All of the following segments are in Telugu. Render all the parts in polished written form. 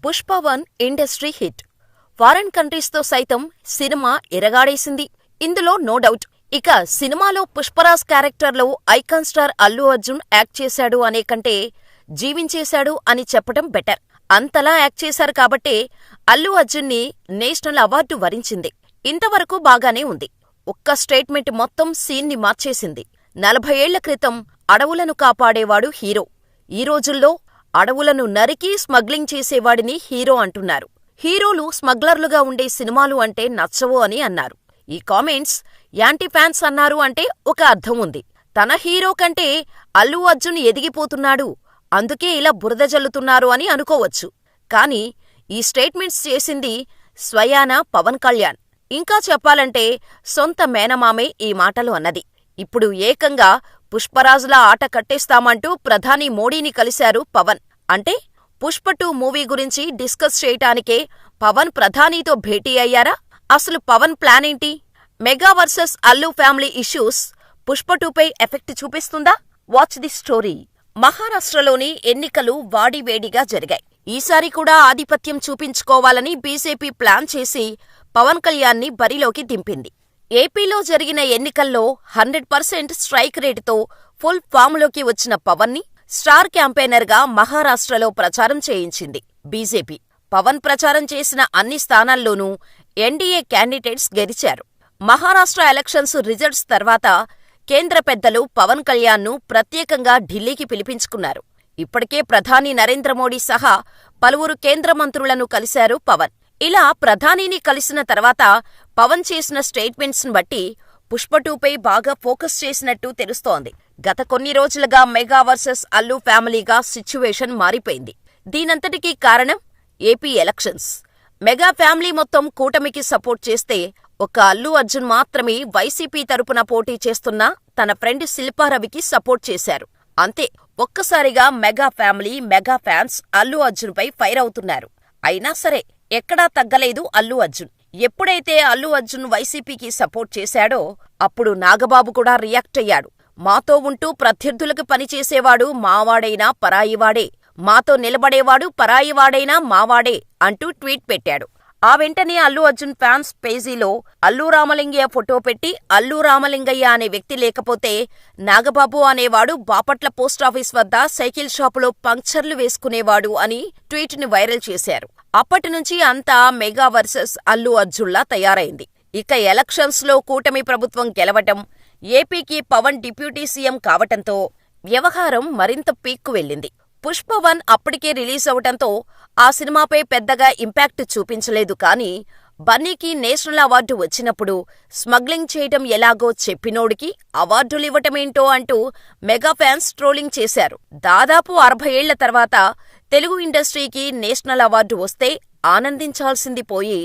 Pushpa 1 industry hit. ఫారెన్ కంట్రీస్తో సైతం సినిమా ఎరగాడేసింది. ఇందులో నో డౌట్. ఇక సినిమాలో పుష్పరాజ్ క్యారెక్టర్లో icon star Allu Arjun act చేశాడు అనే కంటే జీవించేశాడు అని చెప్పటం బెటర్. అంతలా యాక్ట్ చేశారు కాబట్టే అల్లు అర్జున్ని నేషనల్ అవార్డు వరించింది. ఇంతవరకు బాగానే ఉంది. ఒక్క స్టేట్మెంట్ మొత్తం సీన్ని మార్చేసింది. 40 ఏళ్ల క్రితం అడవులను కాపాడేవాడు హీరో. ఈ రోజుల్లో అడవులను నరికి స్మగ్లింగ్ చేసేవాడిని హీరో అంటున్నారు. హీరోలు స్మగ్లర్లుగా ఉండే సినిమాలు అంటే నచ్చవు అని అన్నారు. ఈ కామెంట్స్ యాంటీ ఫ్యాన్స్ అన్నారు అంటే ఒక అర్థం ఉంది. తన హీరో కంటే అల్లు అర్జున్ ఎదిగిపోతున్నాడు, అందుకే ఇలా బురద జల్లుతున్నారు అని అనుకోవచ్చు. కానీ ఈ స్టేట్మెంట్స్ చేసింది స్వయానా పవన్ కళ్యాణ్. ఇంకా చెప్పాలంటే సొంత మేనమామే ఈ మాటలు అన్నది. ఇప్పుడు ఏకంగా పుష్పరాజులా ఆట కట్టేస్తామంటూ ప్రధాని మోడీని కలిశారు పవన్. అంటే పుష్ప 2 మూవీ గురించి డిస్కస్ చేయటానికే పవన్ ప్రధానితో భేటీ అయ్యారా? అసలు పవన్ ప్లానేంటి? Mega versus Allu family issues Pushpa 2పై ఎఫెక్ట్ చూపిస్తుందా? Watch the story. మహారాష్ట్రలోని ఎన్నికలు వాడివేడిగా జరిగాయి. ఈసారి కూడా ఆధిపత్యం చూపించుకోవాలని బీజేపీ ప్లాన్ చేసి పవన్ కళ్యాణ్ని బరిలోకి దింపింది. ఏపీలో జరిగిన ఎన్నికల్లో 100% స్ట్రైక్ రేటుతో ఫుల్ ఫామ్లోకి వచ్చిన పవన్ని స్టార్ క్యాంపెయినర్గా మహారాష్ట్రలో ప్రచారం చేయించింది బీజేపీ. పవన్ ప్రచారం చేసిన అన్ని స్థానాల్లోనూ ఎన్డీఏ క్యాండిడేట్స్ గెలిచారు. మహారాష్ట్ర ఎలక్షన్స్ రిజల్ట్స్ తర్వాత కేంద్ర పెద్దలు పవన్ కళ్యాణ్ను ప్రత్యేకంగా ఢిల్లీకి పిలిపించుకున్నారు. ఇప్పటికే ప్రధాని నరేంద్ర మోడీ సహా పలువురు కేంద్ర మంత్రులను కలిశారు పవన్. ఇలా ప్రధానిని కలిసిన తర్వాత పవన్ చేసిన స్టేట్మెంట్స్ను బట్టి పుష్ప 2పై బాగా ఫోకస్ చేసినట్టు తెలుస్తోంది. గత కొన్ని రోజులుగా మెగా వర్సెస్ అల్లు ఫ్యామిలీగా సిచ్యువేషన్ మారిపోయింది. దీనంతటికీ కారణం ఏపీ ఎలక్షన్స్. మెగా ఫ్యామిలీ మొత్తం కూటమికి సపోర్ట్ చేస్తే ఒక్క అల్లు అర్జున్ మాత్రమే వైసీపీ తరపున పోటీ చేస్తున్న తన ఫ్రెండ్ శిల్పారవికి సపోర్ట్ చేశారు. అంతే, ఒక్కసారిగా mega family, mega fans Allu అర్జున్పై ఫైర్ అవుతున్నారు. అయినా సరే ఎక్కడా తగ్గలేదు అల్లు అర్జున్. ఎప్పుడైతే అల్లు అర్జున్ వైసీపీకి సపోర్ట్ చేశాడో అప్పుడు నాగబాబు కూడా రియాక్ట్ అయ్యాడు. మాతో ఉంటూ ప్రత్యర్థులకు పనిచేసేవాడు మావాడైనా పరాయివాడే, మాతో నిలబడేవాడు పరాయివాడైనా మావాడే అంటూ ట్వీట్ పెట్టాడు. ఆ వెంటనే అల్లు అర్జున్ ఫ్యాన్స్ పేజీలో అల్లు రామలింగయ్య ఫోటో పెట్టి అల్లు రామలింగయ్య అనే వ్యక్తి లేకపోతే నాగబాబు అనేవాడు బాపట్ల పోస్టాఫీస్ వద్ద సైకిల్ షాపులో పంక్చర్లు వేసుకునేవాడు అని ట్వీట్ని వైరల్ చేశారు. అప్పటినుంచి అంతా మెగా వర్సెస్ అల్లు అర్జున్లా తయారైంది. ఇక ఎలక్షన్స్లో కూటమి ప్రభుత్వం గెలవటం, ఏపీకి పవన్ డిప్యూటీ సీఎం కావటంతో వ్యవహారం మరింత పీక్కు వెళ్ళింది. పుష్ప 1 అప్పటికే రిలీజ్ అవటంతో ఆ సినిమాపై పెద్దగా ఇంపాక్ట్ చూపించలేదు. కానీ బన్నీకి నేషనల్ అవార్డు వచ్చినప్పుడు స్మగ్లింగ్ చేయటం ఎలాగో చెప్పినోడికి అవార్డులివ్వటమేంటో అంటూ మెగా ఫ్యాన్స్ ట్రోలింగ్ చేశారు. దాదాపు 60 ఏళ్ల తర్వాత తెలుగు ఇండస్ట్రీకి నేషనల్ అవార్డు వస్తే ఆనందించాల్సింది పోయి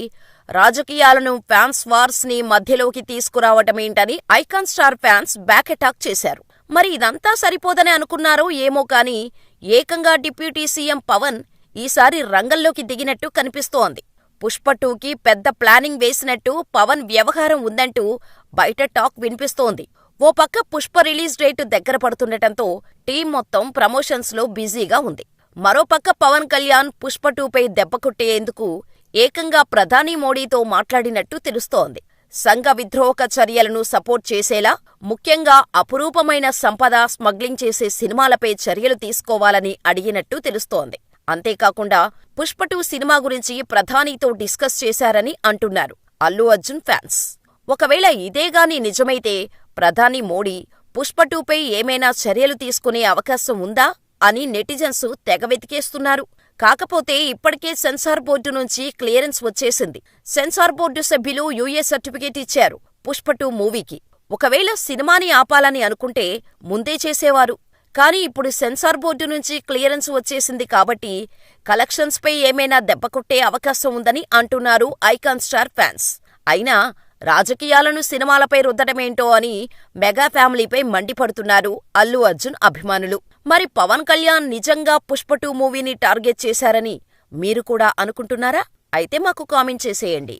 రాజకీయాలను, ఫ్యాన్స్ వార్స్ ని మధ్యలోకి తీసుకురావటమేంటని icon star fans back attack చేశారు. మరి ఇదంతా సరిపోదని అనుకున్నారో ఏమో కానీ ఏకంగా డిప్యూటీ సీఎం పవన్ ఈసారి రంగంలోకి దిగినట్టు కనిపిస్తోంది. పుష్ప 2కి పెద్ద ప్లానింగ్ వేసినట్టు పవన్ వ్యవహారం ఉందంటూ బయట టాక్ వినిపిస్తోంది. ఓ పక్క పుష్ప రిలీజ్ డేట్ దగ్గర పడుతుండటంతో టీం మొత్తం ప్రమోషన్స్లో బిజీగా ఉంది. మరోపక్క పవన్ కళ్యాణ్ పుష్ప 2పై దెబ్బకొట్టేందుకు ఏకంగా ప్రధాని మోడీతో మాట్లాడినట్టు తెలుస్తోంది. సంఘ విద్రోహక చర్యలను సపోర్ట్ చేసేలా, ముఖ్యంగా అపురూపమైన సంపద స్మగ్లింగ్ చేసే సినిమాలపై చర్యలు తీసుకోవాలని అడిగినట్టు తెలుస్తోంది. అంతేకాకుండా పుష్ప 2 సినిమా గురించి ప్రధానితో డిస్కస్ చేశారని అంటున్నారు అల్లు అర్జున్ ఫ్యాన్స్. ఒకవేళ ఇదేగాని నిజమైతే ప్రధాని మోడీ పుష్ప 2పై ఏమైనా చర్యలు తీసుకునే అవకాశం ఉందా అని నెటిజన్స్ తెగ వెతికేస్తున్నారు. కాకపోతే ఇప్పటికే సెన్సార్ బోర్డు నుంచి క్లియరెన్స్ వచ్చేసింది. సెన్సార్ బోర్డు సభ్యులు యూఏ సర్టిఫికేట్ ఇచ్చారు పుష్ప 2 మూవీకి. ఒకవేళ సినిమాని ఆపాలని అనుకుంటే ముందే చేసేవారు. కానీ ఇప్పుడు సెన్సార్ బోర్డు నుంచి క్లియరెన్స్ వచ్చేసింది కాబట్టి కలెక్షన్స్పై ఏమైనా దెబ్బకొట్టే అవకాశం ఉందని అంటున్నారు ఐకాన్ స్టార్ ఫ్యాన్స్. అయినా రాజకీయాలను సినిమాలపై రుద్దటమేంటో అని మెగా ఫ్యామిలీపై మండిపడుతున్నారు అల్లు అర్జున్ అభిమానులు. మరి పవన్ కళ్యాణ్ నిజంగా పుష్ప 2 మూవీని టార్గెట్ చేశారని మీరు కూడా అనుకుంటున్నారా? అయితే మాకు కామెంట్ చేసేయండి.